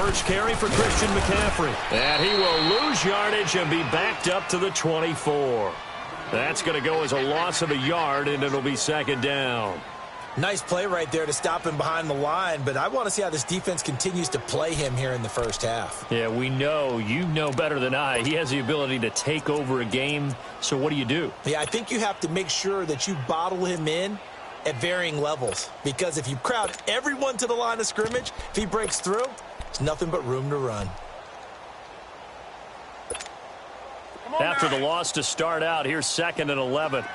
first carry for Christian McCaffrey. And he will lose yardage and be backed up to the 24. That's going to go as a loss of a yard, and it'll be second down. Nice play right there to stop him behind the line, but I want to see how this defense continues to play him here in the first half. Yeah, we know. You know better than I. He has the ability to take over a game, so what do? Yeah, I think you have to make sure that you bottle him in at varying levels, because if you crowd everyone to the line of scrimmage, if he breaks through, there's nothing but room to run. After the loss to start out, here's 2nd and 11.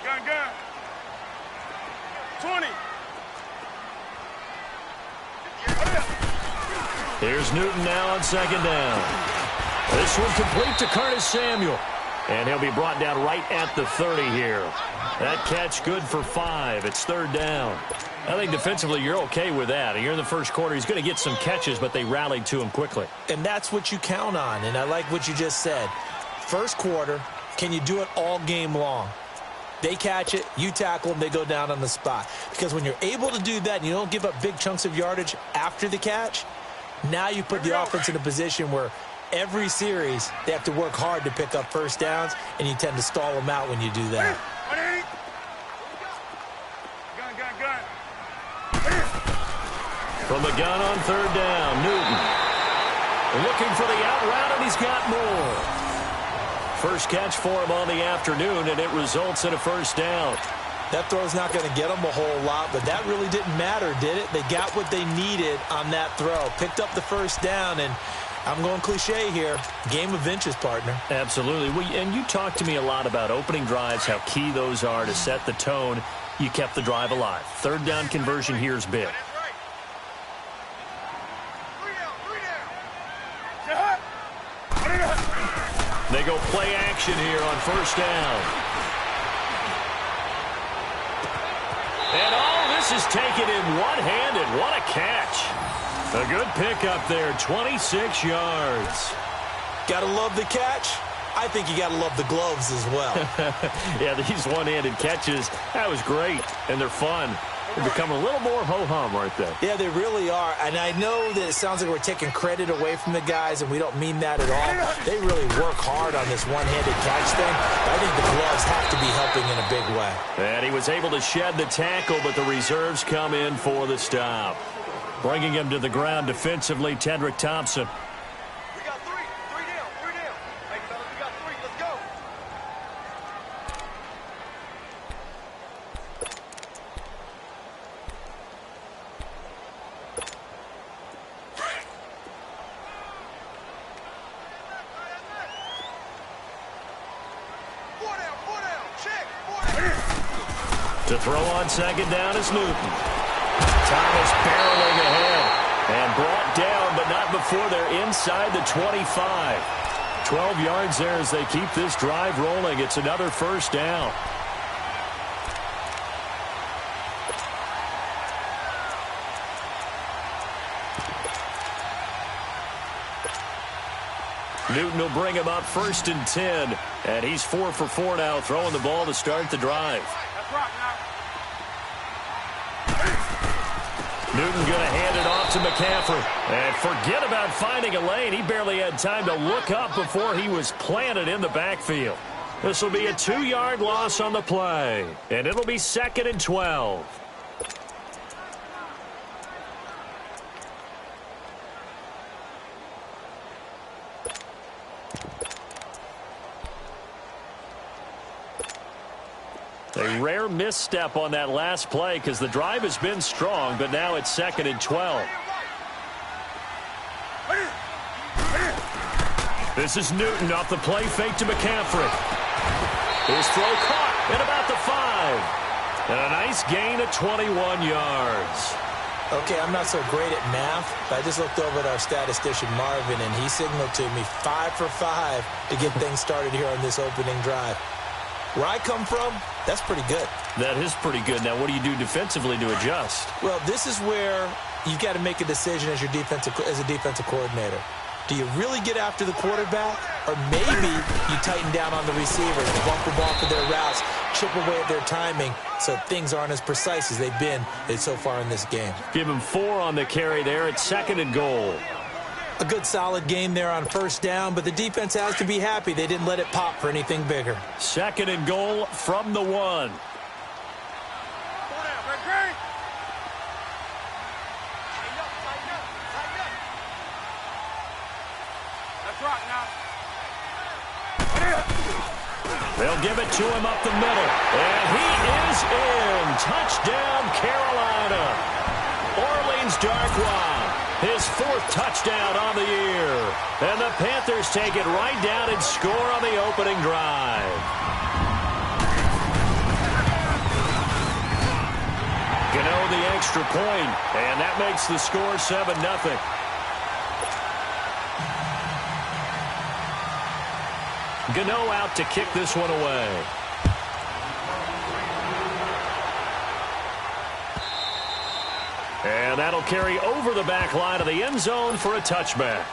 Gun. 20. Here's Newton now on 2nd down. This one complete to Curtis Samuel. And he'll be brought down right at the 30 here. That catch good for 5. It's 3rd down. I think defensively you're okay with that. Here in the first quarter, he's going to get some catches, but they rallied to him quickly. And that's what you count on, and I like what you just said. First quarter, can you do it all game long? They catch it, you tackle them, they go down on the spot. Because when you're able to do that and you don't give up big chunks of yardage after the catch, now you put the offense in a position where every series they have to work hard to pick up first downs, and you tend to stall them out when you do that. Gun. From the gun on 3rd down, Newton. Looking for the out route, and he's got more. First catch for him on the afternoon, and it results in a first down. That throw's not going to get them a whole lot, but that really didn't matter, did it? They got what they needed on that throw. Picked up the first down, and I'm going cliche here. Game of inches, partner. Absolutely. And you talked to me a lot about opening drives, how key those are to set the tone. You kept the drive alive. 3rd down conversion here is big. They go play action here on 1st down. And all this is taken in one-handed. What a catch. A good pickup there, 26 yards. Gotta love the catch. I think you gotta love the gloves as well. Yeah, these one-handed catches, that was great, and they're fun. They're becoming a little more ho-hum right there. Yeah, they really are. And I know that it sounds like we're taking credit away from the guys, and we don't mean that at all. They really work hard on this one-handed catch thing. I think the gloves have to be helping in a big way. And he was able to shed the tackle, but the reserves come in for the stop. Bringing him to the ground defensively, Tedrick Thompson. We got 3. 3 down. 3 down. Hey, fellas, we got 3. Let's go. To throw on 2nd down is Newton. Thomas barreling ahead and brought down, but not before they're inside the 25. 12 yards there as they keep this drive rolling. It's another first down. Newton will bring him up 1st and 10. And he's 4 for 4 now, throwing the ball to start the drive. Newton going to hand it off to McCaffrey. And forget about finding a lane. He barely had time to look up before he was planted in the backfield. This will be a 2-yard loss on the play. And it'll be 2nd and 12. A rare misstep on that last play because the drive has been strong, but now it's 2nd and 12. This is Newton off the play fake to McCaffrey. His throw caught at about the 5. And a nice gain of 21 yards. Okay, I'm not so great at math, but I just looked over at our statistician Marvin, and he signaled to me 5 for 5 to get things started here on this opening drive. Where I come from, that's pretty good. That is pretty good. Now, what do you do defensively to adjust? Well, this is where you've got to make a decision as a defensive coordinator. Do you really get after the quarterback, or maybe you tighten down on the receivers, bump the ball for their routes, chip away at their timing so things aren't as precise as they've been so far in this game. Give him 4 on the carry there. It's 2nd and goal. A good solid game there on first down, but the defense has to be happy they didn't let it pop for anything bigger. 2nd and goal from the 1. They'll give it to him up the middle. And he is in. Touchdown, Carolina. Orleans Darkwa, his 4th touchdown on the year. And the Panthers take it right down and score on the opening drive. Gano the extra point, and that makes the score 7-0. Gano out to kick this one away. And that'll carry over the back line of the end zone for a touchback.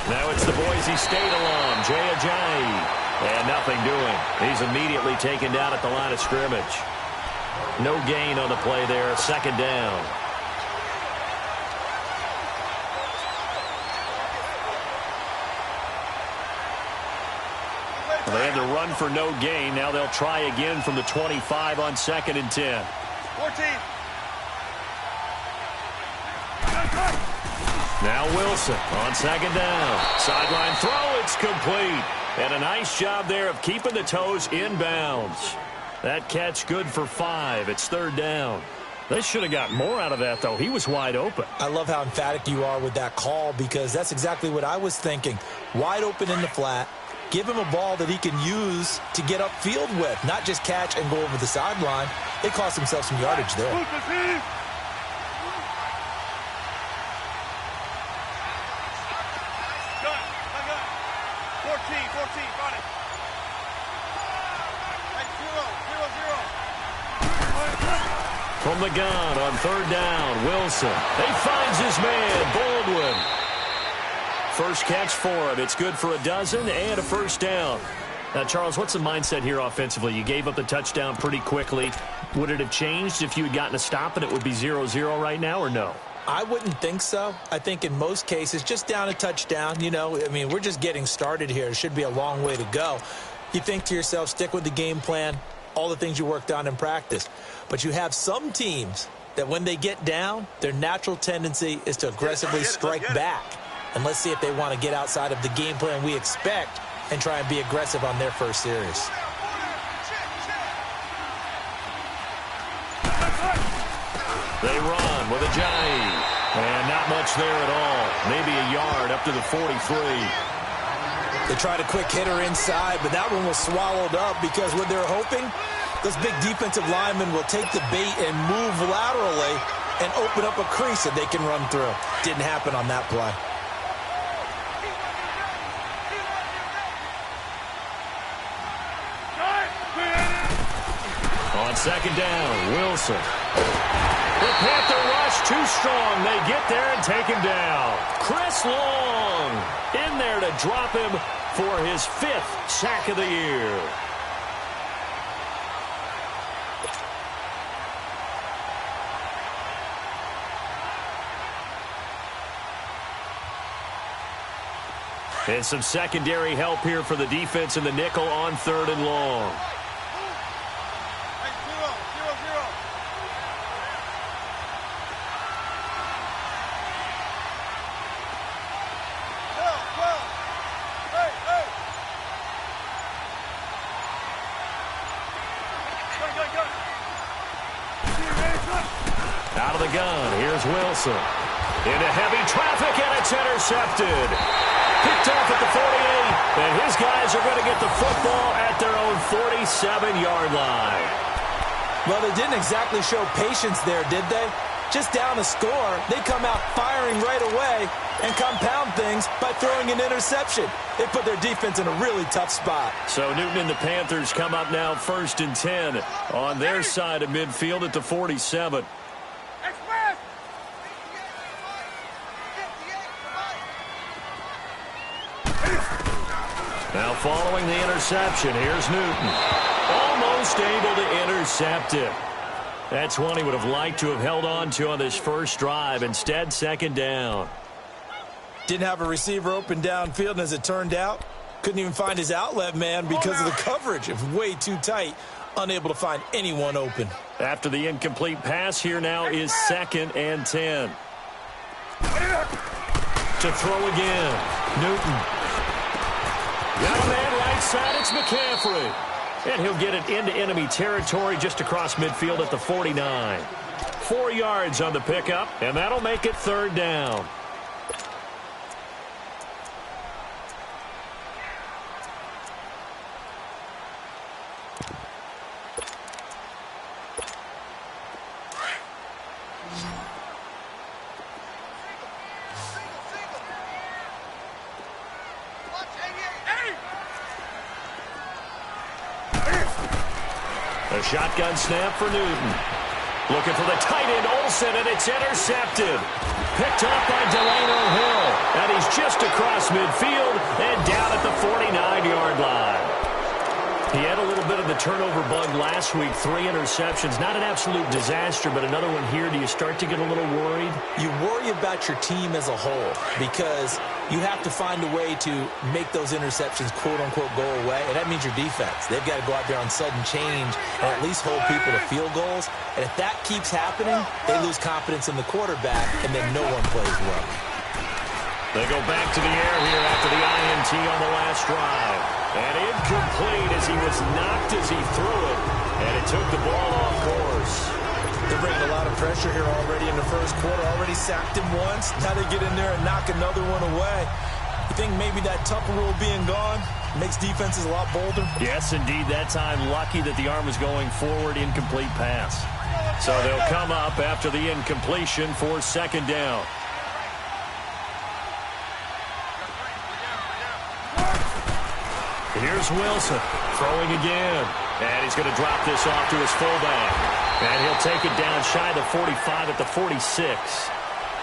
Now it's the Boise State alum, Jay Ajayi. And nothing doing. He's immediately taken down at the line of scrimmage. No gain on the play there. 2nd down. They had to run for no gain. Now they'll try again from the 25 on 2nd and 10. 14. Now Wilson on 2nd down. Sideline throw. It's complete. And a nice job there of keeping the toes in bounds. That catch good for 5. It's 3rd down. They should have got more out of that, though. He was wide open. I love how emphatic you are with that call because that's exactly what I was thinking. Wide open in the flat. Give him a ball that he can use to get upfield with, not just catch and go over the sideline. They cost themselves some yardage there. From the gun on 3rd down, Wilson. He finds his man, Baldwin. First catch for him. It's good for a dozen and a 1st down. Now, Charles, what's the mindset here offensively? You gave up the touchdown pretty quickly. Would it have changed if you had gotten a stop and it would be 0-0 right now, or no? I wouldn't think so. I think in most cases, just down a touchdown, you know, I mean, we're just getting started here. It should be a long way to go. You think to yourself, stick with the game plan, all the things you worked on in practice. But you have some teams that when they get down, their natural tendency is to aggressively strike back. And let's see if they want to get outside of the game plan we expect and try and be aggressive on their first series. They run with Ajayi. And not much there at all. Maybe a yard up to the 43. They tried a quick hitter inside, but that one was swallowed up because what they're hoping, those big defensive linemen will take the bait and move laterally and open up a crease that they can run through. Didn't happen on that play. On 2nd down, Wilson. The Panther rush too strong. They get there and take him down. Chris Long in there to drop him for his 5th sack of the year. And some secondary help here for the defense in the nickel on 3rd and long. Out of the gun, here's Wilson. Into heavy traffic, and it's intercepted. Picked off at the 48, and his guys are going to get the football at their own 47-yard line. Well, they didn't exactly show patience there, did they? just down a score, they come out firing right away and compound things by throwing an interception. They put their defense in a really tough spot. So Newton and the Panthers come up now 1st and 10 on their side of midfield at the 47. Now following the interception, here's Newton. Almost able to intercept it. That's one he would have liked to have held on to on this first drive. Instead, 2nd down. Didn't have a receiver open downfield, and as it turned out, couldn't even find his outlet man because of the coverage. It was way too tight, unable to find anyone open. After the incomplete pass, here now is 2nd and 10. To throw again, Newton. Got a man right side, it's McCaffrey. And he'll get it into enemy territory just across midfield at the 49. 4 yards on the pickup, and that'll make it 3rd down. A shotgun snap for Newton. Looking for the tight end, Olsen, and it's intercepted. Picked up by Delano Hill. And he's just across midfield and down at the 49-yard line. He had a little bit of the turnover bug last week. 3 interceptions. Not an absolute disaster, but another one here. Do you start to get a little worried? You worry about your team as a whole because you have to find a way to make those interceptions, quote-unquote, go away, and that means your defense. They've got to go out there on sudden change and at least hold people to field goals. And if that keeps happening, they lose confidence in the quarterback, and then no one plays well. They go back to the air here after the INT on the last drive. And incomplete as he was knocked as he threw it. And it took the ball off course. They're bringing a lot of pressure here already in the first quarter. Already sacked him once. Now they get in there and knock another one away. You think maybe that Tupper rule being gone makes defenses a lot bolder? Yes, indeed. That time, lucky that the arm was going forward. Incomplete pass. So they'll come up after the incompletion for 2nd down. Here's Wilson throwing again. And he's going to drop this off to his fullback. And he'll take it down shy of the 45 at the 46.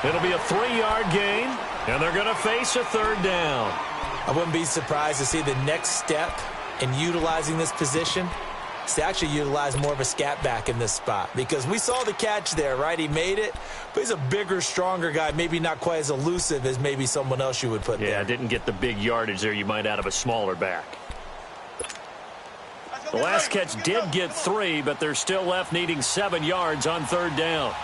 It'll be a 3-yard gain, and they're going to face a 3rd down. I wouldn't be surprised to see the next step in utilizing this position is to actually utilize more of a scat back in this spot. Because we saw the catch there, right? He made it, but he's a bigger, stronger guy, maybe not quite as elusive as maybe someone else you would put there. Yeah, didn't get the big yardage there you might out of a smaller back. The last catch did get 3, but they're still left needing 7 yards on 3rd down.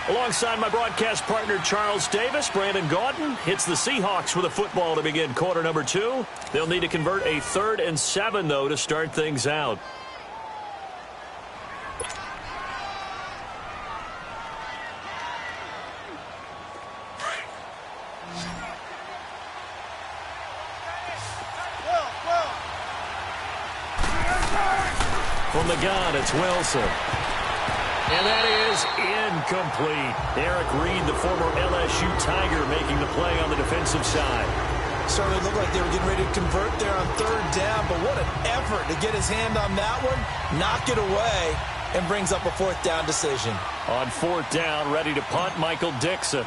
Alongside my broadcast partner, Charles Davis, Brandon Gaudin hits the Seahawks with a football to begin quarter number 2. They'll need to convert a 3rd and 7, though, to start things out. From the gun, it's Wilson. And that is incomplete. Eric Reed, the former LSU Tiger, making the play on the defensive side. Certainly looked like they were getting ready to convert there on 3rd down, but what an effort to get his hand on that one, knock it away, and brings up a 4th down decision. On 4th down, ready to punt, Michael Dixon.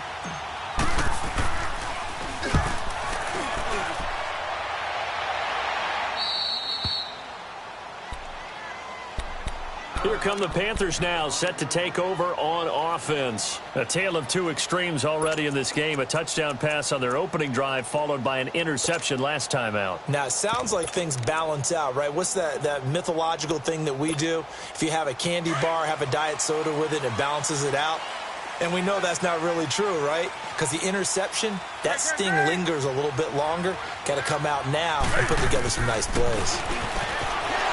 Here come the Panthers now, set to take over on offense. A tale of 2 extremes already in this game. A touchdown pass on their opening drive, followed by an interception last time out. Now, it sounds like things balance out, right? What's that mythological thing that we do? If you have a candy bar, have a diet soda with it, it balances it out. And we know that's not really true, right? Because the interception, that sting lingers a little bit longer. Got to come out now and put together some nice plays.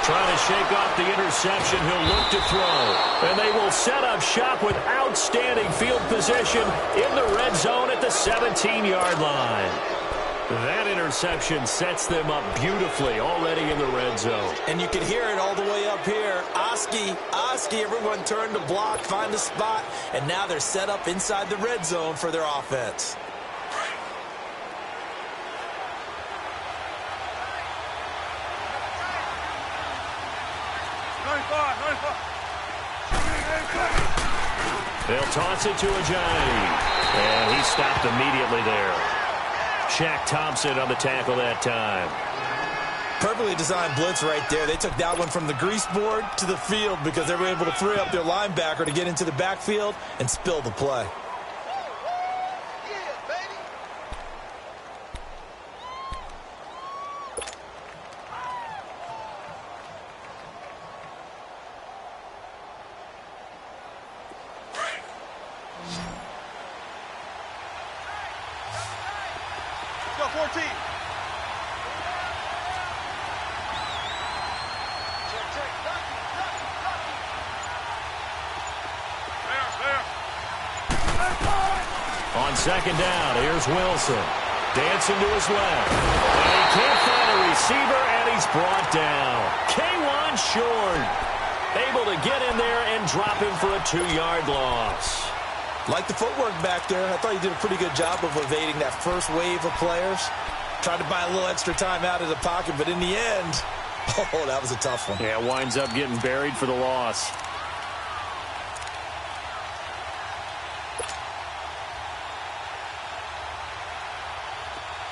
Trying to shake off the interception. He'll look to throw. And they will set up shop with outstanding field position in the red zone at the 17-yard line. That interception sets them up beautifully already in the red zone. And you can hear it all the way up here. Oski, everyone turned to block, find a spot, and now they're set up inside the red zone for their offense. They'll toss it to Ajayi. And he stopped immediately there. Shaq Thompson on the tackle that time. Perfectly designed blitz right there. They took that one from the grease board to the field because they were able to free up their linebacker to get into the backfield and spill the play. Go 14. On second down, here's Wilson. Dancing to his left. And he can't find a receiver, and he's brought down. K1 short. Able to get in there and drop him for a 2-yard loss. Like the footwork back there. I thought he did a pretty good job of evading that first wave of players. Tried to buy a little extra time out of the pocket, but in the end, oh, that was a tough one. Yeah, winds up getting buried for the loss.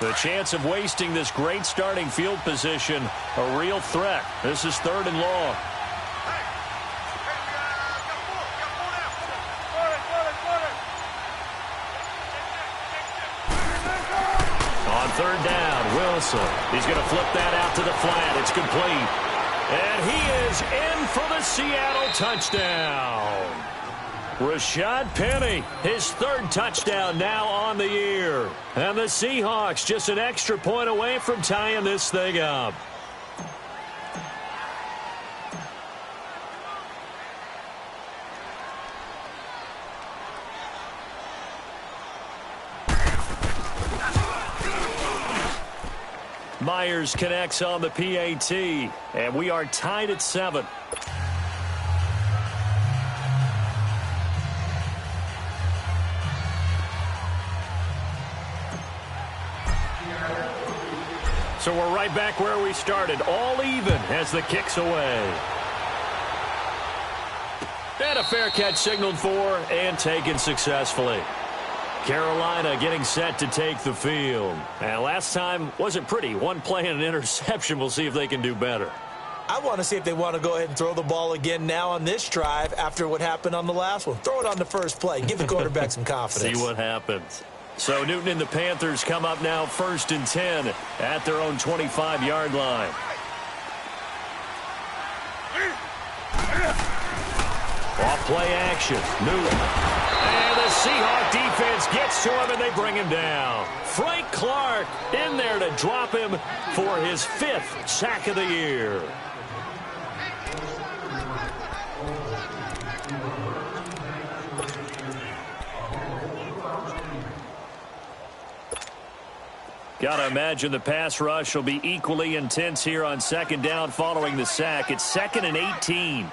The chance of wasting this great starting field position, a real threat. This is 3rd and long. On 3rd down, Wilson. He's going to flip that out to the flat. It's complete. And he is in for the Seattle touchdown. Rashad Penny, his 3rd touchdown now on the year. And the Seahawks just an extra point away from tying this thing up. Myers connects on the PAT, and we are tied at 7. So we're right back where we started, all even as the kick's away. And a fair catch signaled for and taken successfully. Carolina getting set to take the field. And last time wasn't pretty. One play and an interception. We'll see if they can do better. I want to see if they want to go ahead and throw the ball again now on this drive after what happened on the last one. Throw it on the first play. Give the quarterback some confidence. See what happens. So Newton and the Panthers come up now 1st and 10 at their own 25-yard line. Off play action. Newton. And the Seahawk defense gets to him and they bring him down. Frank Clark in there to drop him for his 5th sack of the year. Got to imagine the pass rush will be equally intense here on 2nd down following the sack. It's 2nd and 18.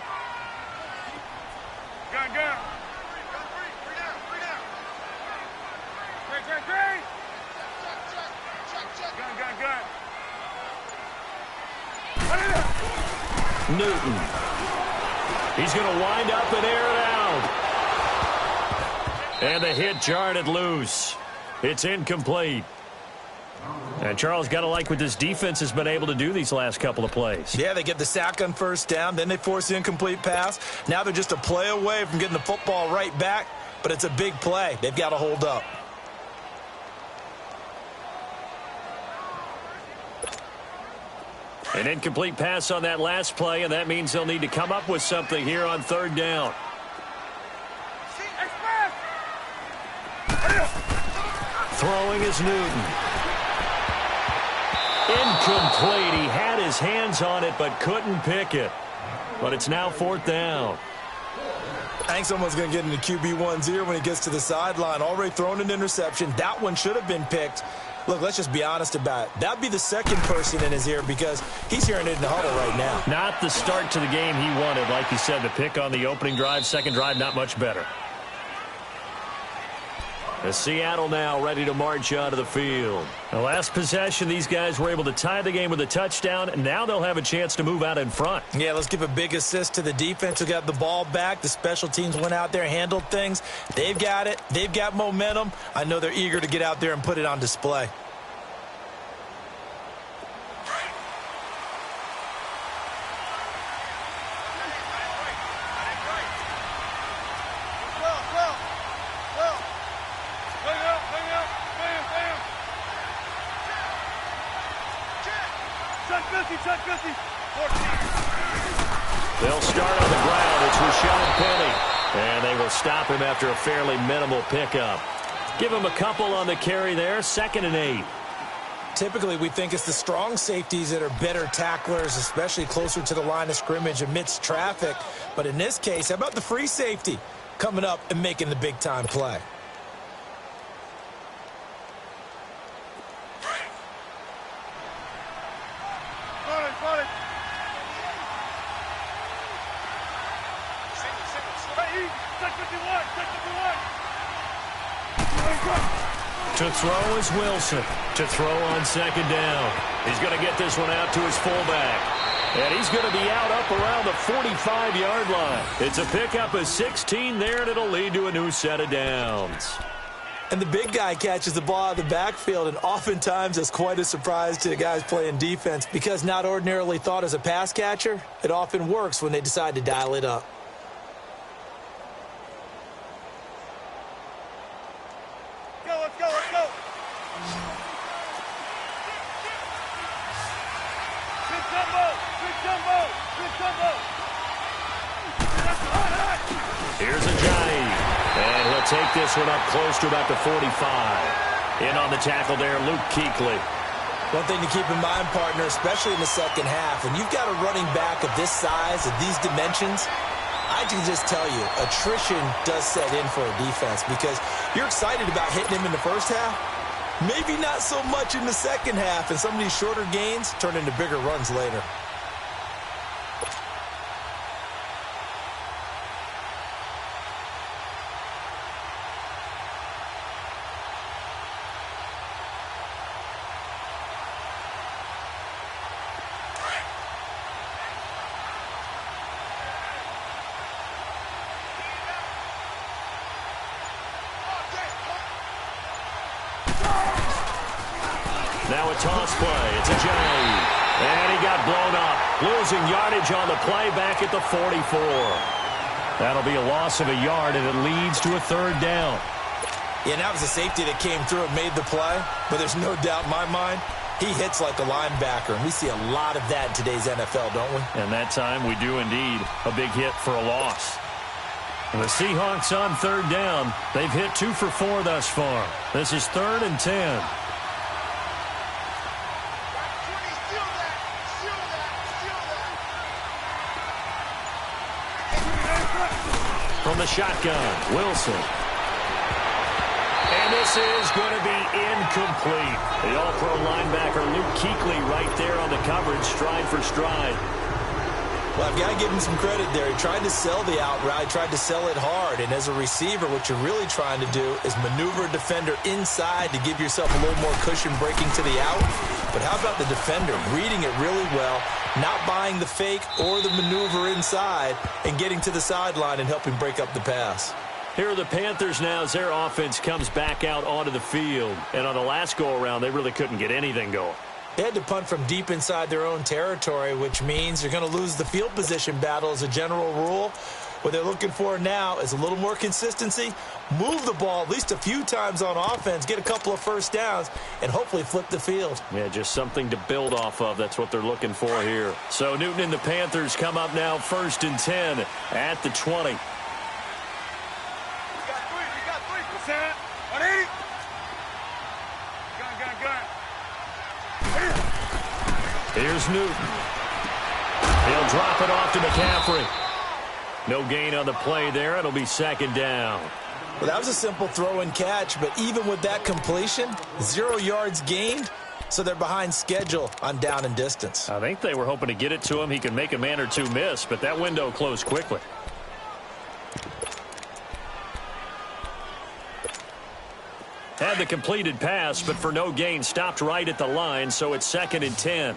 Newton. He's going to wind up and air it out. And the hit jarred it loose. It's incomplete. And Charles, got to like what this defense has been able to do these last couple of plays. Yeah, they get the sack on 1st down, then they force the incomplete pass. Now they're just a play away from getting the football right back, but it's a big play. They've got to hold up. An incomplete pass on that last play, and that means they'll need to come up with something here on 3rd down. Throwing is Newton. Incomplete. He had his hands on it but couldn't pick it. But it's now 4th down. I think someone's going to get into QB1-0 when he gets to the sideline. Already thrown an interception. That one should have been picked. Look, let's just be honest about it. That'd be the second person in his ear because he's hearing it in the huddle right now. Not the start to the game he wanted. Like you said, the pick on the opening drive, second drive, not much better. As Seattle now ready to march onto the field. The last possession, these guys were able to tie the game with a touchdown, and now they'll have a chance to move out in front. Yeah, let's give a big assist to the defense who got the ball back. The special teams went out there, handled things. They've got it. They've got momentum. I know they're eager to get out there and put it on display. They'll start on the ground. It's Rashad Penny. And they will stop him after a fairly minimal pickup. Give him a couple on the carry there. 2nd and 8. Typically, we think it's the strong safeties that are better tacklers, especially closer to the line of scrimmage amidst traffic. But in this case, how about the free safety coming up and making the big-time play? To throw is Wilson. To throw on 2nd down. He's going to get this one out to his fullback. And he's going to be out up around the 45-yard line. It's a pickup of 16 there, and it'll lead to a new set of downs. And the big guy catches the ball out of the backfield, and oftentimes it's quite a surprise to the guys playing defense because not ordinarily thought as a pass catcher, it often works when they decide to dial it up. Here's Ajayi, and he'll take this one up close to about the 45. In on the tackle there, Luke Kuechly. One thing to keep in mind, partner, especially in the second half, when you've got a running back of this size, of these dimensions, I can just tell you, attrition does set in for a defense because you're excited about hitting him in the first half, maybe not so much in the second half, and some of these shorter gains turn into bigger runs later. Now a toss play. It's Ajayi. And he got blown up. Losing yardage on the play back at the 44. That'll be a loss of a yard, and it leads to a 3rd down. Yeah, and that was a safety that came through and made the play. But there's no doubt in my mind, he hits like a linebacker. And we see a lot of that in today's NFL, don't we? And that time we do indeed. A big hit for a loss. And the Seahawks on 3rd down. They've hit 2 for 4 thus far. This is 3rd and 10. From the shotgun, Wilson. And this is going to be incomplete. The all-pro linebacker Luke Kuechly right there on the coverage, stride for stride. Well, I've got to give him some credit there. He tried to sell the out route, tried to sell it hard. And as a receiver, what you're really trying to do is maneuver a defender inside to give yourself a little more cushion breaking to the out. But how about the defender reading it really well, not buying the fake or the maneuver inside, and getting to the sideline and helping break up the pass? Here are the Panthers now as their offense comes back out onto the field. And on the last go-around, they really couldn't get anything going. They had to punt from deep inside their own territory, which means you're going to lose the field position battle as a general rule. What they're looking for now is a little more consistency, move the ball at least a few times on offense, get a couple of first downs, and hopefully flip the field. Yeah, just something to build off of. That's what they're looking for here. So Newton and the Panthers come up now 1st and 10 at the 20. We got 3%. 180. Gun. Here's Newton. He'll drop it off to McCaffrey. No gain on the play there. It'll be 2nd down. Well, that was a simple throw and catch, but even with that completion, 0 yards gained, so they're behind schedule on down and distance. I think they were hoping to get it to him. He could make a man or two miss, but that window closed quickly. Had the completed pass, but for no gain, stopped right at the line, so it's 2nd and 10.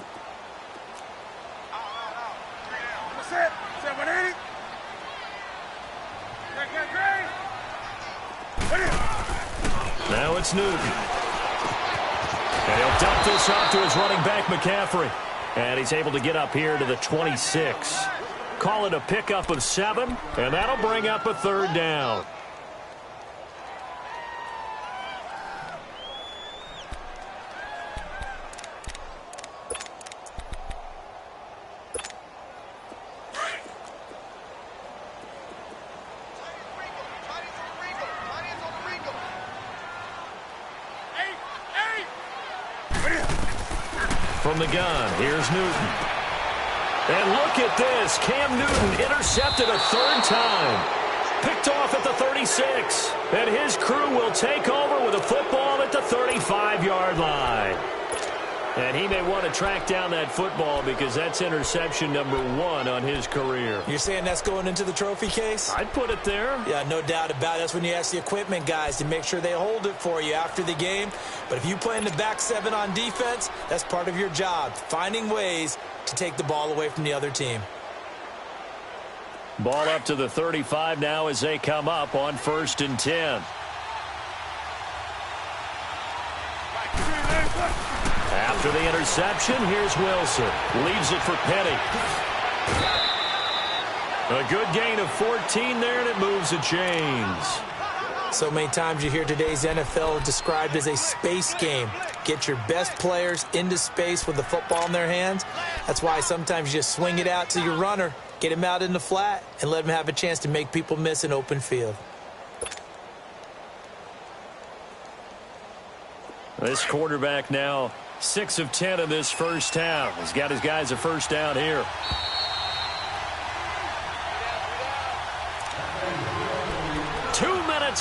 Now it's Newton. And he'll dump this off to his running back, McCaffrey. And he's able to get up here to the 26. Call it a pickup of 7, and that'll bring up a 3rd down. From the gun, here's Newton. And look at this. Cam Newton intercepted a 3rd time. Picked off at the 36. And his crew will take over with a football at the 35-yard line. And he may want to track down that football because that's interception number 1 on his career. You're saying that's going into the trophy case? I'd put it there. Yeah, no doubt about it. That's when you ask the equipment guys to make sure they hold it for you after the game. But if you play in the back 7 on defense, that's part of your job, finding ways to take the ball away from the other team. Ball up to the 35 now as they come up on 1st and 10. After the interception, here's Wilson. Leaves it for Penny. A good gain of 14 there, and it moves the chains. So many times you hear today's NFL described as a space game. Get your best players into space with the football in their hands. That's why sometimes you just swing it out to your runner, get him out in the flat, and let him have a chance to make people miss an open field. This quarterback now 6 of 10 in this first half. He's got his guys a 1st down here.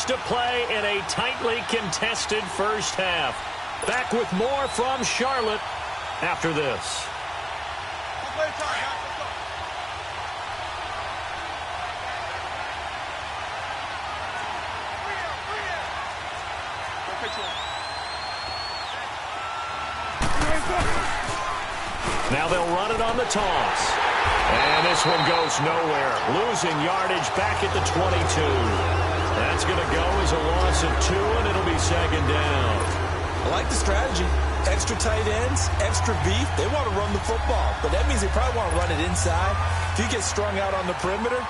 To play in a tightly contested first half. Back with more from Charlotte after this. Now they'll run it on the toss. And this one goes nowhere. Losing yardage back at the 22. That's going to go as a loss of 2, and it'll be 2nd down. I like the strategy. Extra tight ends, extra beef. They want to run the football, but that means they probably want to run it inside. If you get strung out on the perimeter,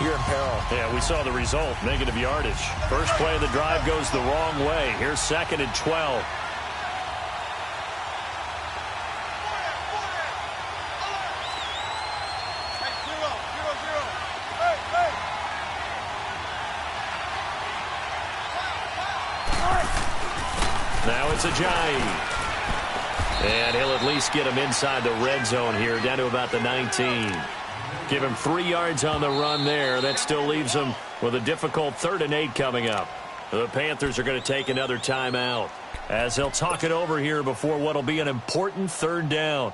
you're in peril. Yeah, we saw the result, negative yardage. First play of the drive goes the wrong way. Here's 2nd and 12. Now it's Ajayi. And he'll at least get him inside the red zone here, down to about the 19. Give him 3 yards on the run there. That still leaves him with a difficult 3rd and 8 coming up. The Panthers are going to take another timeout as they'll talk it over here before what will be an important 3rd down.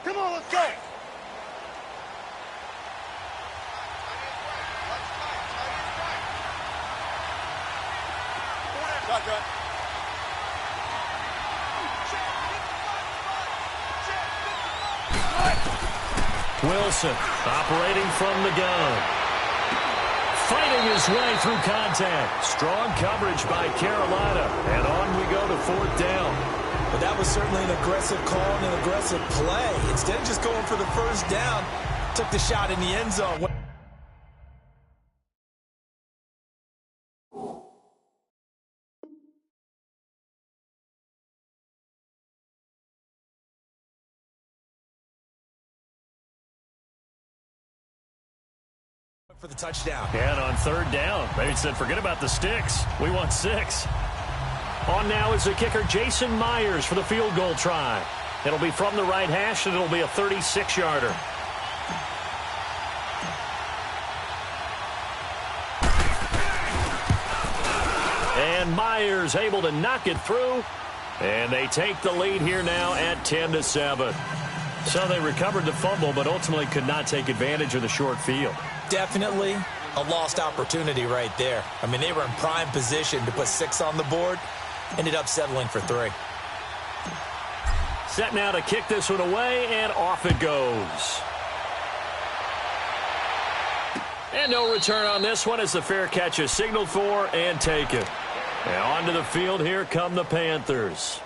Come on, let's go. Shotgun. Wilson operating from the gun. Fighting his way through contact. Strong coverage by Carolina. And on we go to 4th down. But that was certainly an aggressive call and an aggressive play. Instead of just going for the 1st down, took the shot in the end zone. For the touchdown. And on third down, they said, forget about the sticks. We want 6. On now is the kicker, Jason Myers, for the field goal try. It'll be from the right hash, and it'll be a 36-yarder. And Myers able to knock it through. And they take the lead here now at 10-7. So they recovered the fumble, but ultimately could not take advantage of the short field. Definitely a lost opportunity right there. I mean, they were in prime position to put 6 on the board. Ended up settling for 3. Set now to kick this one away, and off it goes. And no return on this one as the fair catch is signaled for and taken. And onto the field, here come the Panthers.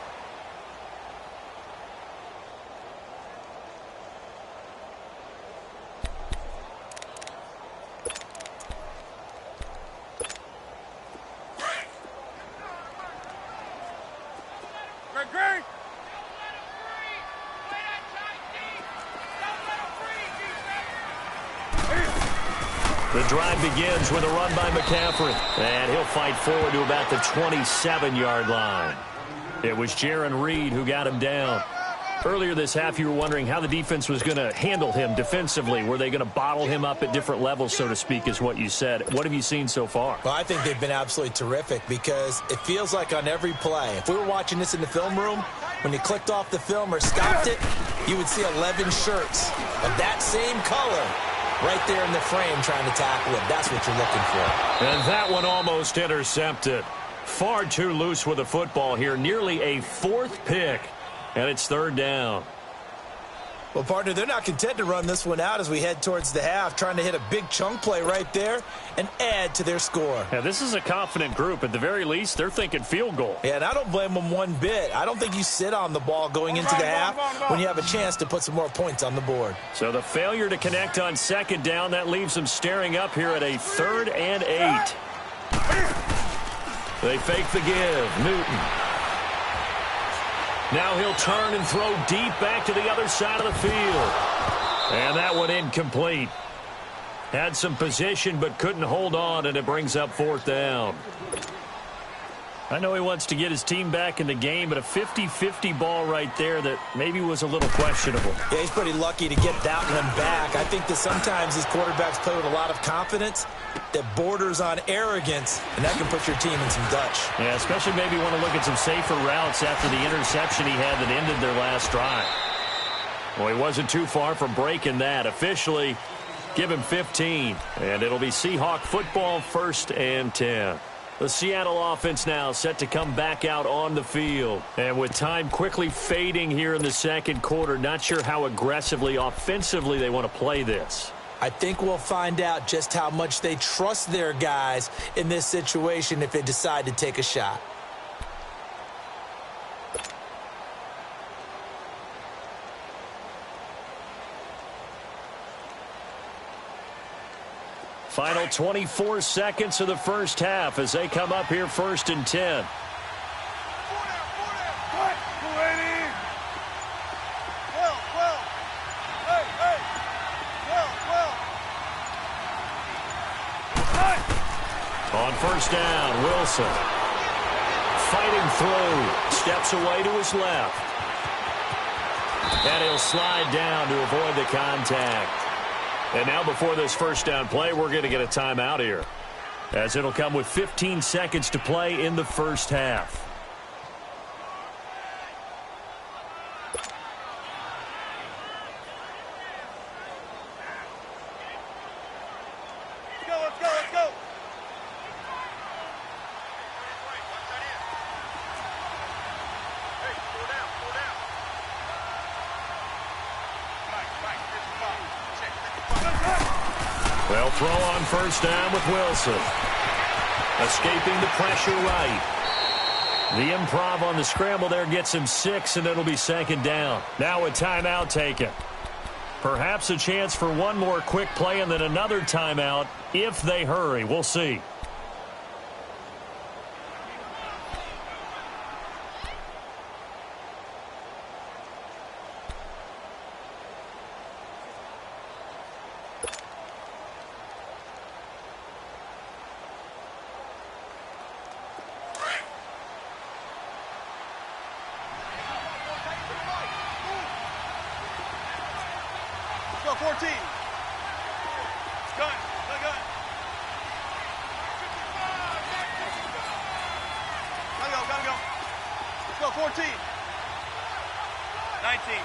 The drive begins with a run by McCaffrey. And he'll fight forward to about the 27-yard line. It was Jaron Reed who got him down. Earlier this half, you were wondering how the defense was going to handle him defensively. Were they going to bottle him up at different levels, so to speak, is what you said. What have you seen so far? Well, I think they've been absolutely terrific because it feels like on every play, if we were watching this in the film room, when you clicked off the film or stopped it, you would see 11 shirts of that same color right there in the frame trying to tackle him. That's what you're looking for. And that one almost intercepted. Far too loose with the football here. Nearly a 4th pick. And it's third down. Well, partner, they're not content to run this one out as we head towards the half, trying to hit a big chunk play right there and add to their score. Yeah, this is a confident group. At the very least, they're thinking field goal. Yeah, and I don't blame them one bit. I don't think you sit on the ball going into the half when you have a chance to put some more points on the board. So the failure to connect on second down, that leaves them staring up here at a 3rd and 8. They fake the give. Newton. Now he'll turn and throw deep back to the other side of the field. And that one incomplete. Had some position but couldn't hold on, and it brings up 4th down. I know he wants to get his team back in the game, but a 50-50 ball right there that maybe was a little questionable. Yeah, he's pretty lucky to get that one back. I think that sometimes these quarterbacks play with a lot of confidence that borders on arrogance, and that can put your team in some Dutch. Yeah, especially maybe want to look at some safer routes after the interception he had that ended their last drive. Well, he wasn't too far from breaking that. Officially, give him 15, and it'll be Seahawk football, 1st and 10. The Seattle offense now set to come back out on the field. And with time quickly fading here in the second quarter, not sure how aggressively, offensively they want to play this. I think we'll find out just how much they trust their guys in this situation if they decide to take a shot. Final 24 seconds of the first half as they come up here 1st and 10. On 1st down, Wilson. Fighting through. Steps away to his left. And he'll slide down to avoid the contact. And now before this 1st down play, we're going to get a timeout here, as it'll come with 15 seconds to play in the first half. Let's go, let's go. Hey, pull down, pull down. Mike, here's the ball. They'll throw on 1st down with Wilson. Escaping the pressure right. The improv on the scramble there gets him 6, and it'll be 2nd down. Now a timeout taken. Perhaps a chance for one more quick play and then another timeout if they hurry. We'll see. go, 14. Gun. Gun. Gotta go. Let's go, 14. 19.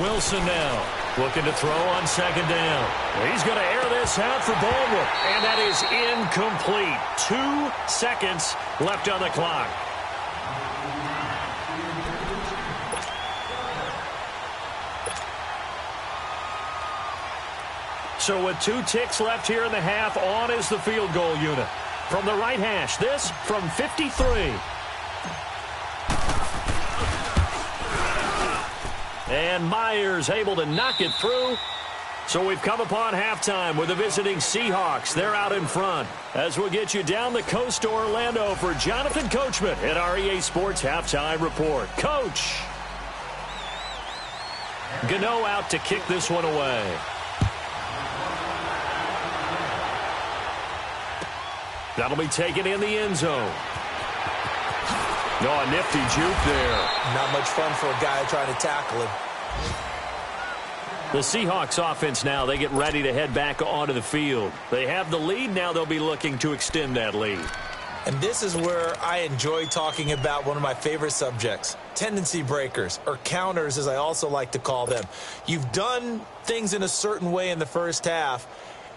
Wilson now looking to throw on second down. He's going to air this out for Baldwin, and that is incomplete. 2 seconds left on the clock. So with 2 ticks left here in the half, on is the field goal unit. From the right hash, this from 53. And Myers able to knock it through. So we've come upon halftime with the visiting Seahawks. They're out in front. As we'll get you down the coast to Orlando for Jonathan Coachman at our EA Sports Halftime Report. Coach. Gano out to kick this one away. That'll be taken in the end zone. A nifty juke there. Not much fun for a guy trying to tackle him. The Seahawks offense now, they get ready to head back onto the field. They have the lead. Now they'll be looking to extend that lead. And this is where I enjoy talking about one of my favorite subjects, tendency breakers, or counters as I also like to call them. You've done things in a certain way in the first half,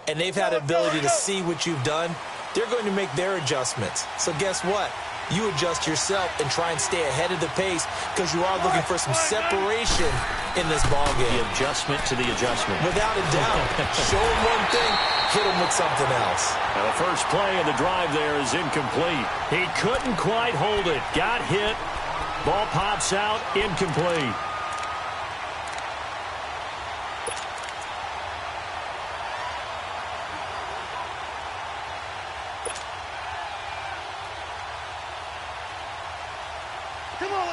and they've had the ability to see what you've done. They're going to make their adjustments. So guess what? You adjust yourself and try and stay ahead of the pace because you are looking for some separation in this ballgame. The adjustment to the adjustment. Without a doubt. Show them one thing, hit them with something else. Now the first play of the drive there is incomplete. He couldn't quite hold it. Got hit. Ball pops out, incomplete.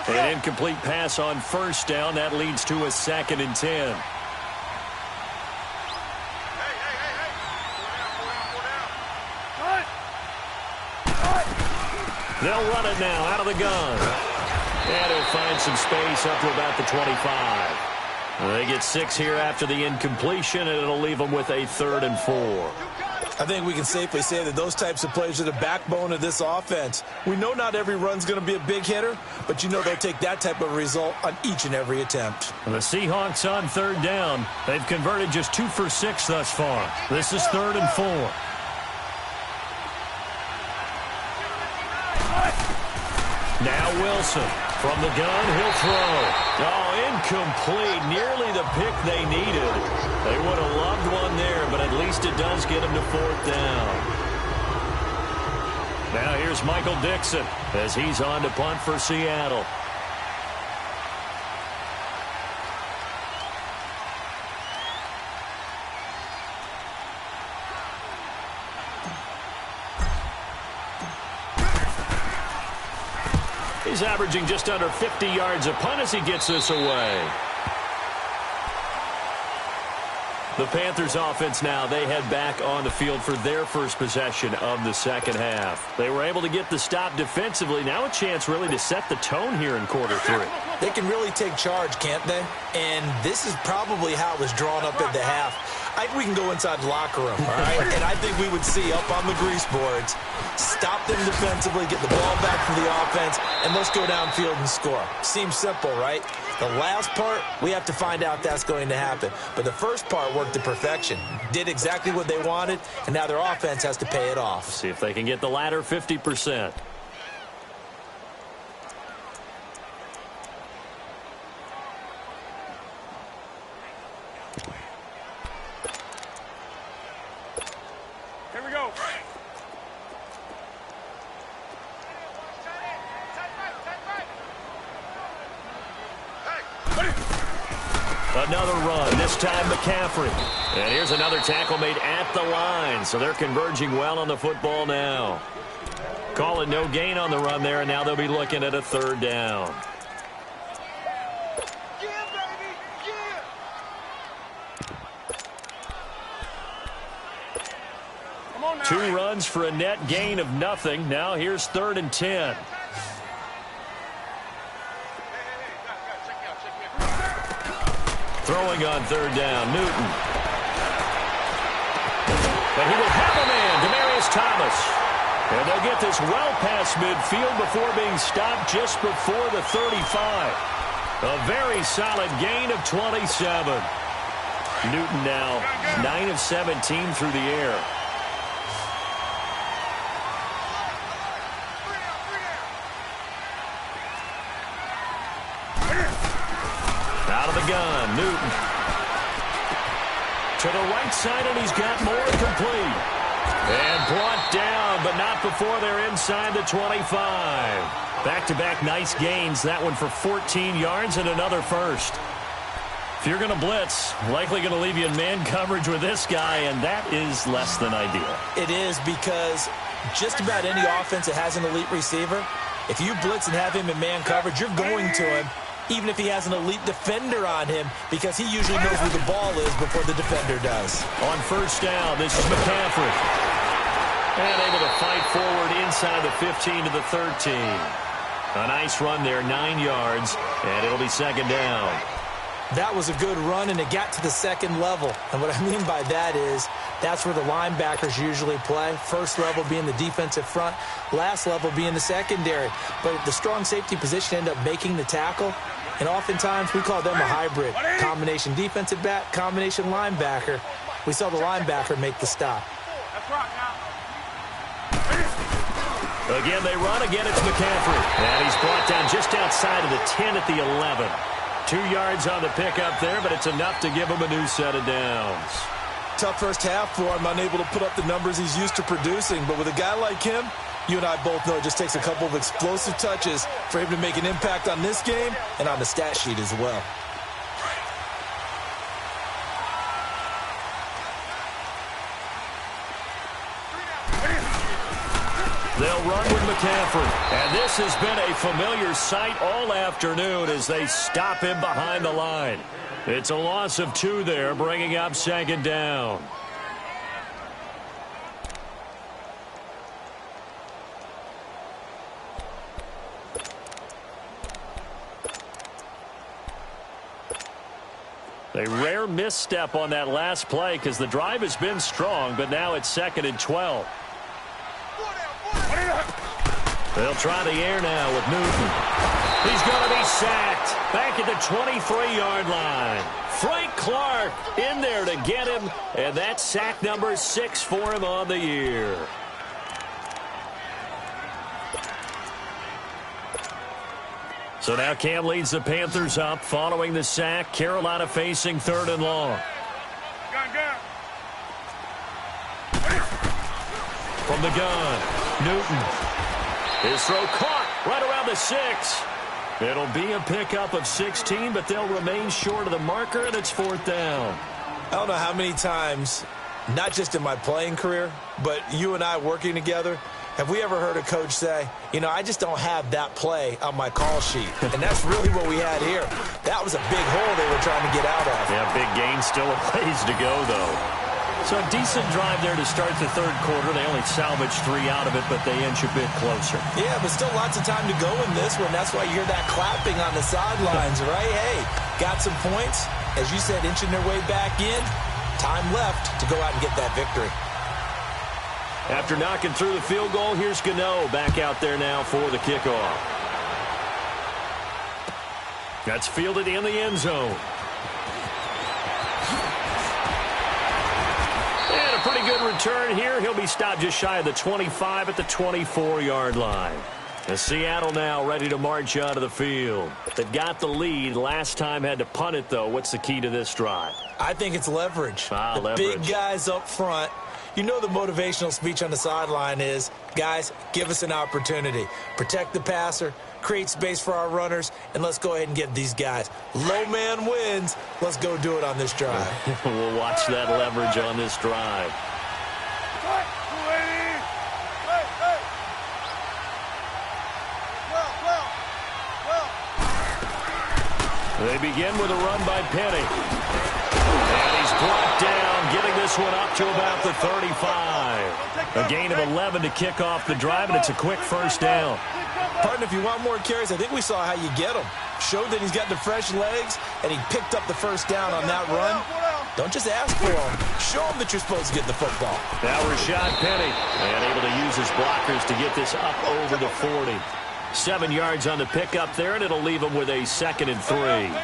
An incomplete pass on first down. That leads to a 2nd and 10. They'll run it now out of the gun. And he'll find some space up to about the 25. They get 6 here after the incompletion, and it'll leave them with a 3rd and 4. I think we can safely say that those types of plays are the backbone of this offense. We know not every run's going to be a big hitter, but you know they'll take that type of result on each and every attempt. And the Seahawks on 3rd down. They've converted just 2 for 6 thus far. This is 3rd and 4. Now Wilson. From the gun, he'll throw. Oh, incomplete. Nearly the pick they needed. They would have loved one there, but at least it does get them to 4th down. Now here's Michael Dixon as he's on to punt for Seattle. He's averaging just under 50 yards a punt as he gets this away. The Panthers offense now, they head back on the field for their first possession of the second half. They were able to get the stop defensively. Now a chance really to set the tone here in quarter 3. They can really take charge, can't they? And this is probably how it was drawn up in the half. I think we can go inside the locker room, all right? And I think we would see up on the grease boards, stop them defensively, get the ball back from the offense, and let's go downfield and score. Seems simple, right? The last part, we have to find out if that's going to happen. But the first part worked to perfection. Did exactly what they wanted, and now their offense has to pay it off. See if they can get the latter 50%. Here we go. Another run, this time McCaffrey. And here's another tackle made at the line, so they're converging well on the football now. Calling no gain on the run there, and now they'll be looking at a 3rd down. Yeah, baby, yeah. Come on now. 2 runs for a net gain of nothing. Now here's 3rd and 10. Throwing on 3rd down, Newton. And he will have a man, Demaryius Thomas. And they'll get this well past midfield before being stopped just before the 35. A very solid gain of 27. Newton now 9 of 17 through the air. Out of the gun, Newton. To the right side, and he's got more complete. And brought down, but not before they're inside the 25. Back-to-back nice gains. That one for 14 yards and another first. If you're going to blitz, likely going to leave you in man coverage with this guy, and that is less than ideal. It is, because just about any offense that has an elite receiver, if you blitz and have him in man coverage, you're going to him, even if he has an elite defender on him, because he usually knows where the ball is before the defender does. On 1st down, this is McCaffrey. And able to fight forward inside the 15 to the 13. A nice run there, 9 yards, and it'll be 2nd down. That was a good run, and it got to the 2nd level. And what I mean by that is that's where the linebackers usually play. 1st level being the defensive front, last level being the secondary. But the strong safety position ended up making the tackle. And oftentimes we call them a hybrid. Combination defensive back, combination linebacker. We saw the linebacker make the stop. Again, they run. Again, it's McCaffrey. And he's brought down just outside of the 10 at the 11. 2 yards on the pickup there, but it's enough to give him a new set of downs. Tough first half for him, unable to put up the numbers he's used to producing. But with a guy like him, you and I both know it just takes a couple of explosive touches for him to make an impact on this game and on the stat sheet as well. They'll run with McCaffrey. And this has been a familiar sight all afternoon as they stop him behind the line. It's a loss of 2 there, bringing up 2nd down. A rare misstep on that last play because the drive has been strong, but now it's 2nd and 12. They'll try the air now with Newton. He's going to be sacked back at the 23-yard line. Frank Clark in there to get him, and that's sack number 6 for him on the year. So now Cam leads the Panthers up following the sack. Carolina facing 3rd and long. From the gun, Newton. His throw caught right around the 6. It'll be a pickup of 16, but they'll remain short of the marker, and it's 4th down. I don't know how many times, not just in my playing career, but you and I working together, have we ever heard a coach say, you know, I just don't have that play on my call sheet. And that's really what we had here. That was a big hole they were trying to get out of. Yeah, big gain, still a ways to go, though. So a decent drive there to start the 3rd quarter. They only salvaged 3 out of it, but they inch a bit closer. Yeah, but still lots of time to go in this one. That's why you hear that clapping on the sidelines, right? Hey, got some points. As you said, inching their way back in. Time left to go out and get that victory. After knocking through the field goal, here's Gano back out there now for the kickoff. That's fielded in the end zone. And a pretty good return here. He'll be stopped just shy of the 25 at the 24-yard line. And Seattle now ready to march out of the field. They've got the lead. Last time had to punt it, though. What's the key to this drive? I think it's leverage. Leverage. Big guys up front. You know the motivational speech on the sideline is, guys, give us an opportunity. Protect the passer, create space for our runners, and let's go ahead and get these guys. Low man wins. Let's go do it on this drive. We'll watch that leverage on this drive. They begin with a run by Penny. And he's brought down, getting this this one up to about the 35. A gain of 11 to kick off the drive, and it's a quick first down. Partner, if you want more carries, I think we saw how you get them. Showed that he's got the fresh legs, and he picked up the first down on that run. Don't just ask for them. Show them that you're supposed to get the football. Now Rashad Penny, and able to use his blockers to get this up over the 40. 7 yards on the pickup there, and it'll leave him with a 2nd and 3.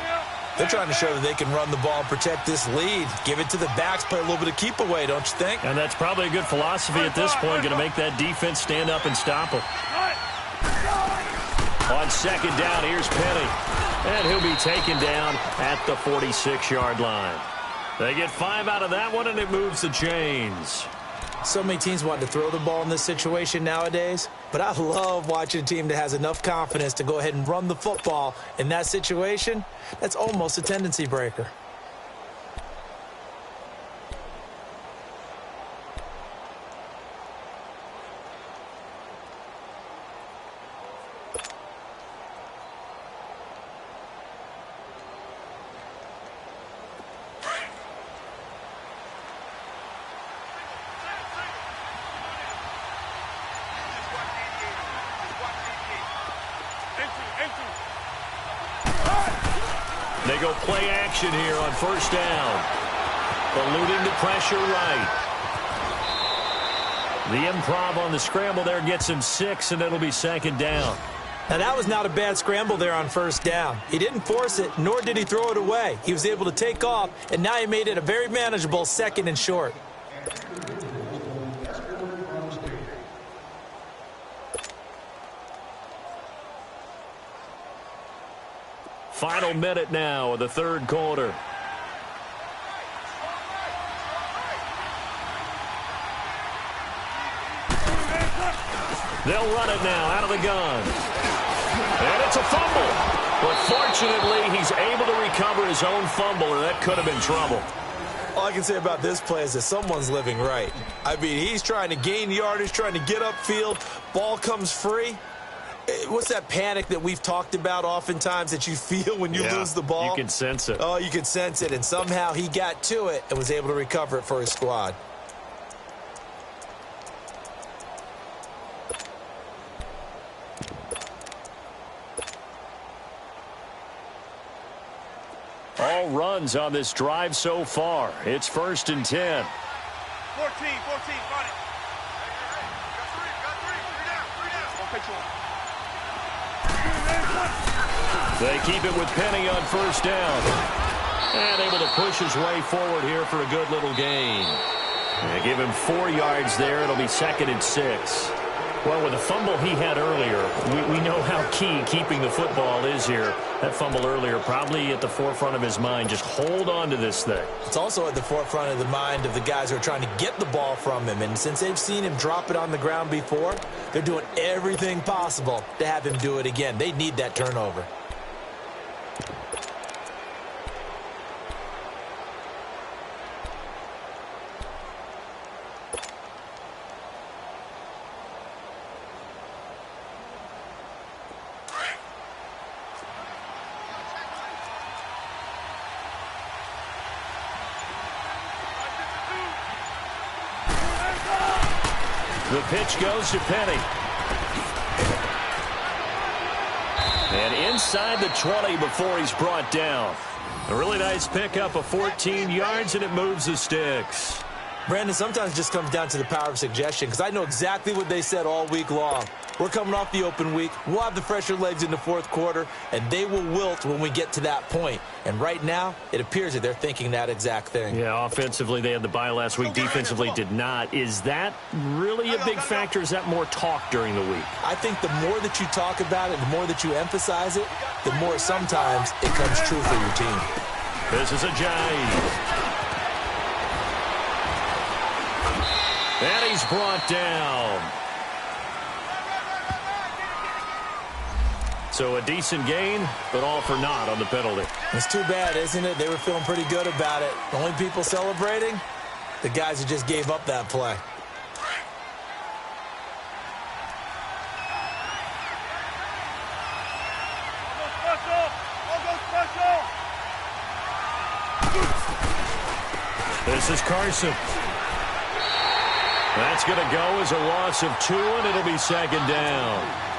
They're trying to show that they can run the ball and protect this lead. Give it to the backs, play a little bit of keep away, don't you think? And that's probably a good philosophy at this point, going to make that defense stand up and stop him. On 2nd down, here's Penny. And he'll be taken down at the 46-yard line. They get 5 out of that one, and it moves the chains. So many teams want to throw the ball in this situation nowadays, but I love watching a team that has enough confidence to go ahead and run the football in that situation. That's almost a tendency breaker. They go play action here on 1st down. Eluding the pressure right. The improv on the scramble there gets him 6, and it'll be 2nd down. Now, that was not a bad scramble there on 1st down. He didn't force it, nor did he throw it away. He was able to take off, and now he made it a very manageable 2nd and short. Final minute now of the 3rd quarter. They'll run it now out of the gun. And it's a fumble. But fortunately, he's able to recover his own fumble, or that could have been trouble. All I can say about this play is that someone's living right. I mean, he's trying to gain yardage, trying to get upfield. Ball comes free. What's that panic that we've talked about oftentimes that you feel when you lose the ball? You can sense it. Oh, you can sense it. And somehow he got to it and was able to recover it for his squad. All runs on this drive so far. It's 1st and 10. 14, run it. Got three down. Don't take long. They keep it with Penny on 1st down. And able to push his way forward here for a good little gain. They give him 4 yards there. It'll be 2nd and 6. Well, with the fumble he had earlier, we know how key keeping the football is here. That fumble earlier probably at the forefront of his mind. Just hold on to this thing. It's also at the forefront of the mind of the guys who are trying to get the ball from him. And since they've seen him drop it on the ground before, they're doing everything possible to have him do it again. They need that turnover. The pitch goes to Penny. And inside the 20 before he's brought down. A really nice pickup of 14 yards, and it moves the sticks. Brandon, sometimes it just comes down to the power of suggestion, because I know exactly what they said all week long. We're coming off the open week. We'll have the fresher legs in the 4th quarter, and they will wilt when we get to that point. And right now, it appears that they're thinking that exact thing. Yeah, offensively, they had the bye last week. Defensively, did not. Is that really a big factor? Is that more talk during the week? I think the more that you talk about it, the more that you emphasize it, the more sometimes it comes true for your team. This is a jive. And he's brought down. So a decent gain, but all for naught on the penalty. It's too bad, isn't it? They were feeling pretty good about it. The only people celebrating, the guys who just gave up that play. This is Carson. That's going to go as a loss of 2, and it'll be second down.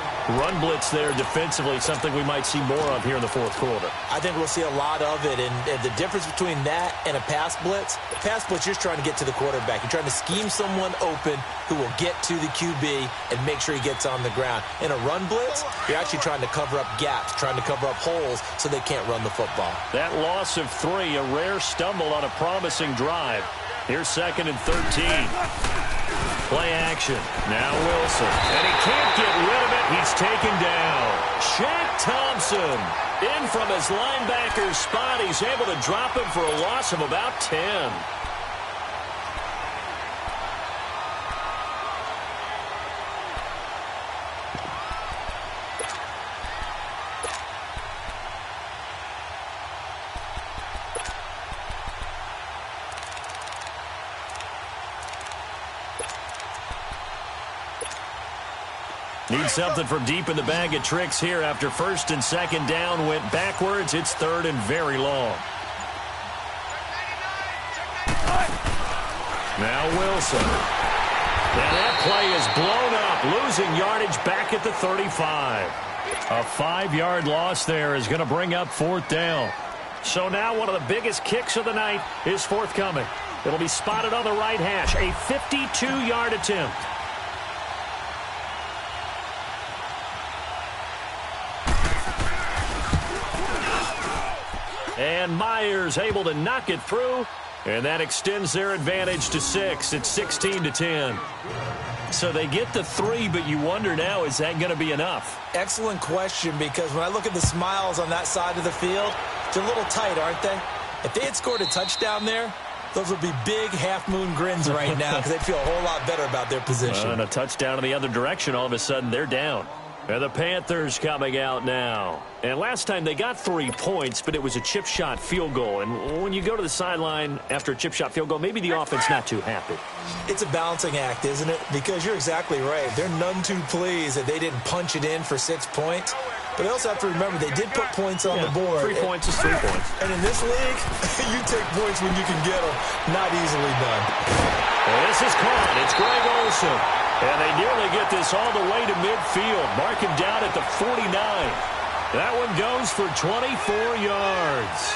Run blitz there defensively, something we might see more of here in the fourth quarter. I think we'll see a lot of it, and the difference between that and a pass blitz, you're just trying to get to the quarterback. You're trying to scheme someone open who will get to the QB and make sure he gets on the ground. In a run blitz, you're actually trying to cover up gaps, trying to cover up holes so they can't run the football. That loss of 3, a rare stumble on a promising drive. Here's second and 13. Play action. Now Wilson. And he can't get rid of it. He's taken down. Shaq Thompson in from his linebacker spot. He's able to drop him for a loss of about 10. Need something from deep in the bag of tricks here after first and second down went backwards. It's third and very long. Now Wilson. And that play is blown up, losing yardage back at the 35. A 5-yard loss there is going to bring up fourth down. So now one of the biggest kicks of the night is forthcoming. It'll be spotted on the right hash, a 52-yard attempt. And Myers able to knock it through, and that extends their advantage to 6. It's 16-10. So they get the 3, but you wonder now, is that going to be enough? Excellent question, because when I look at the smiles on that side of the field, they're a little tight, aren't they? If they had scored a touchdown there, those would be big half-moon grins right now because they'd feel a whole lot better about their position. And a touchdown in the other direction, all of a sudden they're down. And the Panthers coming out now. And last time they got 3 points, but it was a chip shot field goal. And when you go to the sideline after a chip shot field goal, maybe the offense not too happy. It's a balancing act, isn't it? Because you're exactly right. They're none too pleased that they didn't punch it in for 6 points. But they also have to remember they did put points on the board. 3 points is 3 points. And in this league, you take points when you can get them. Not easily done. Well, this is caught. It's Greg Olsen. And they nearly get this all the way to midfield. Mark him down at the 49. That one goes for 24 yards.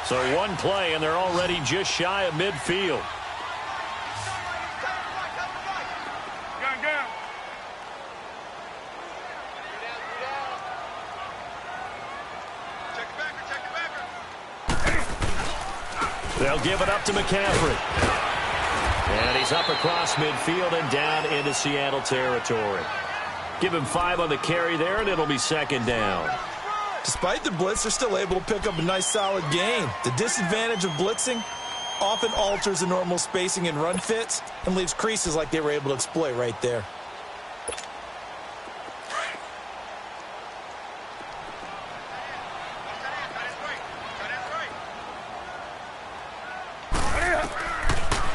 So one play, and they're already just shy of midfield. They'll give it up to McCaffrey. And he's up across midfield and down into Seattle territory. Give him 5 on the carry there, and it'll be second down. Despite the blitz, they're still able to pick up a nice, solid gain. The disadvantage of blitzing often alters the normal spacing and run fits and leaves creases like they were able to exploit right there.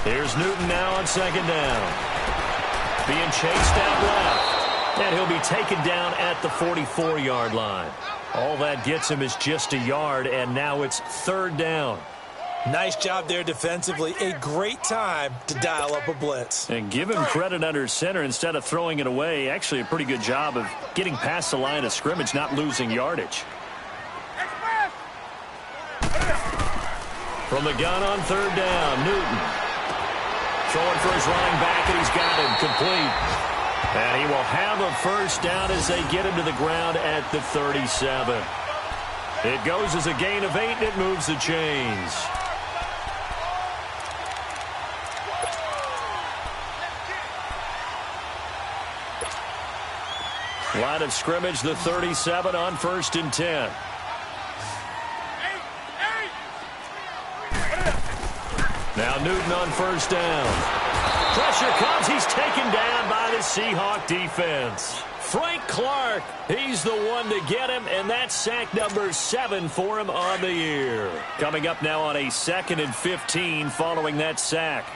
Here's Newton now on second down. Being chased out left. And he'll be taken down at the 44-yard line. All that gets him is just a yard, and now it's third down. Nice job there defensively. A great time to dial up a blitz. And give him credit under center instead of throwing it away. Actually, a pretty good job of getting past the line of scrimmage, not losing yardage. From the gun on third down, Newton. Throwing for his running back, and he's got him complete. And he will have a first down as they get him to the ground at the 37. It goes as a gain of 8, and it moves the chains. Line of scrimmage, the 37 on first and 10. Now Newton on first down. Pressure comes. He's taken down by the Seahawk defense. Frank Clark, he's the one to get him, and that's sack number 7 for him on the year. Coming up now on a 2nd and 15 following that sack.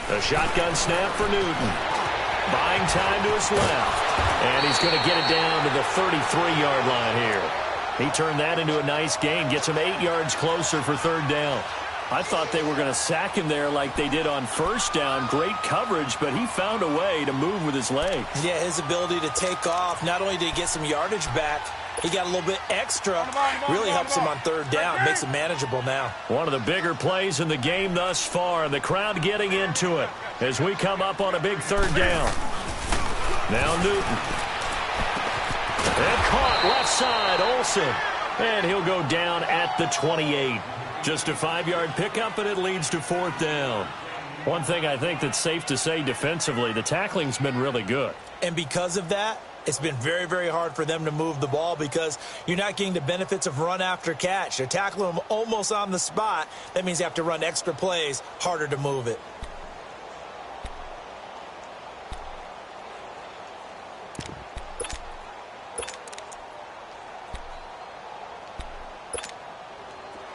A shotgun snap for Newton. Buying time to his left. And he's going to get it down to the 33-yard line here. He turned that into a nice gain. Gets him 8 yards closer for third down. I thought they were going to sack him there like they did on first down. Great coverage, but he found a way to move with his legs. Yeah, his ability to take off. Not only did he get some yardage back, he got a little bit extra. Really helps him on third down. Makes it manageable now. One of the bigger plays in the game thus far, and the crowd getting into it as we come up on a big third down. Now Newton. And caught left side, Olsen. And he'll go down at the 28. Just a 5-yard pickup, and it leads to fourth down. One thing I think that's safe to say defensively, the tackling's been really good. And because of that, it's been very, very hard for them to move the ball because you're not getting the benefits of run after catch. They're tackling them almost on the spot. That means you have to run extra plays, harder to move it.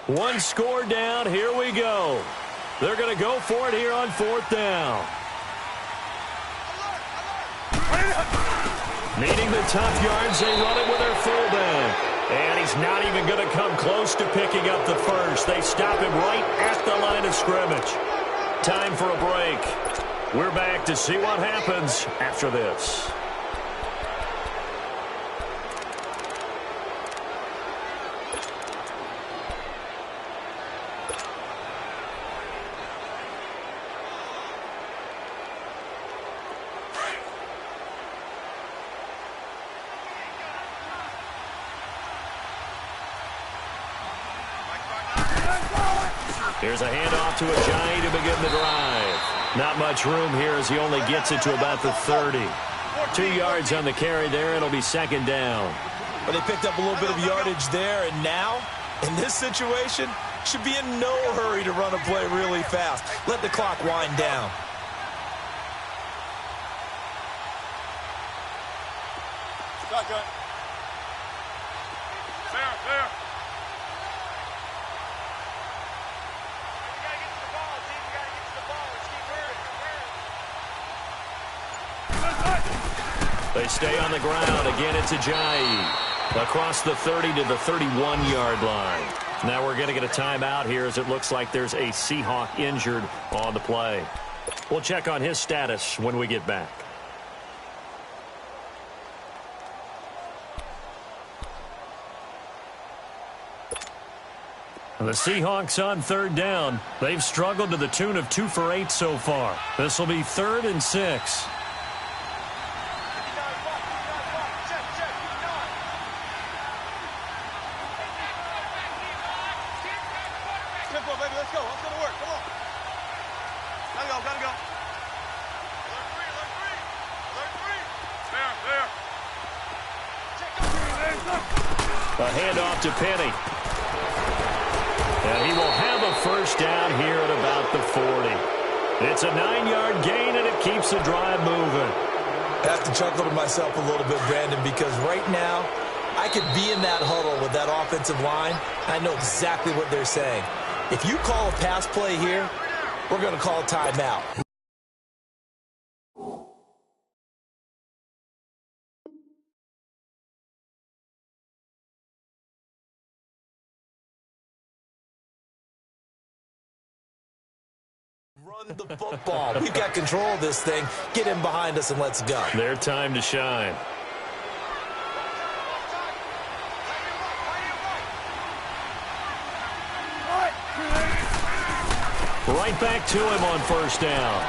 One score down. Here we go. They're going to go for it here on fourth down. Needing the tough yards, they run it with their fullback. And he's not even going to come close to picking up the first. They stop him right at the line of scrimmage. Time for a break. We're back to see what happens after this. Here's a handoff to Ajayi to begin the drive. Not much room here as he only gets it to about the 30. 2 yards on the carry there. It'll be second down. But they picked up a little bit of yardage there, and now, in this situation, should be in no hurry to run a play really fast. Let the clock wind down. Shotgun. There. They stay on the ground. Again, it's Ajayi. Across the 30 to the 31-yard line. Now we're going to get a timeout here as it looks like there's a Seahawk injured on the play. We'll check on his status when we get back. The Seahawks on third down. They've struggled to the tune of 2 for 8 so far. This will be 3rd and 6. A handoff to Penny. And he will have a first down here at about the 40. It's a 9-yard gain, and it keeps the drive moving. I have to chuckle to myself a little bit, Brandon, because right now I could be in that huddle with that offensive line. I know exactly what they're saying. If you call a pass play here, we're going to call a timeout. Run the football. We've got control of this thing. Get him behind us and let's go. Their time to shine. Right back to him on first down.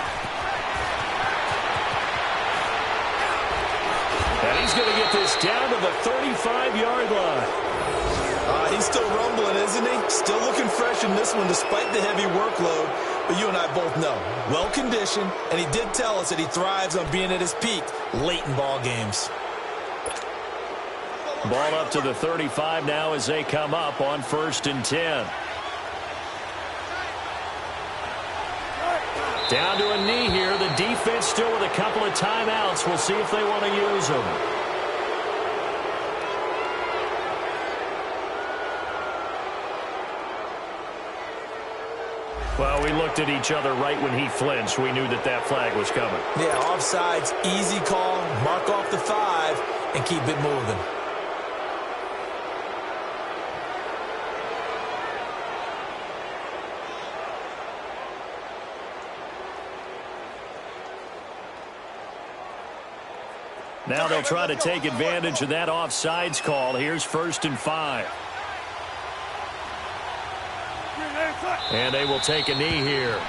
And he's going to get this down to the 35-yard line. He's still rumbling, isn't he? Still looking fresh in this one despite the heavy workload. But you and I both know, well-conditioned, and he did tell us that he thrives on being at his peak late in ball games. Ball up to the 35 now as they come up on 1st and 10. Down to a knee here. The defense still with a couple of timeouts. We'll see if they want to use them. Well, we looked at each other right when he flinched. We knew that that flag was coming. Yeah, offsides, easy call, mark off the 5, and keep it moving. Now they'll try to take advantage of that offsides call. Here's 1st and 5. And they will take a knee here.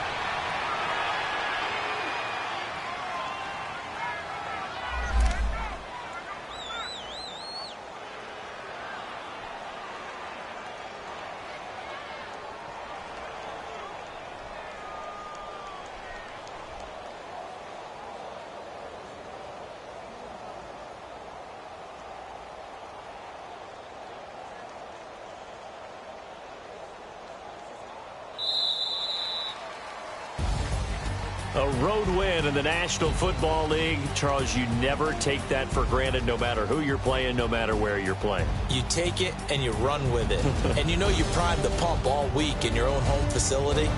A road win in the National Football League. Charles, you never take that for granted no matter who you're playing, no matter where you're playing. You take it and you run with it. And you know you primed the pump all week in your own home facility.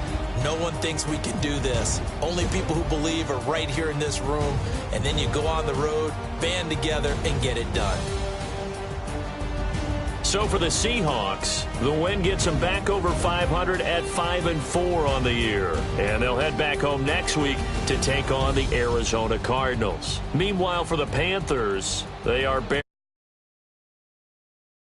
No one thinks we can do this. Only people who believe are right here in this room. And then you go on the road, band together, and get it done. So for the Seahawks, the win gets them back over 500 at 5-4 on the year. And they'll head back home next week to take on the Arizona Cardinals. Meanwhile, for the Panthers, they are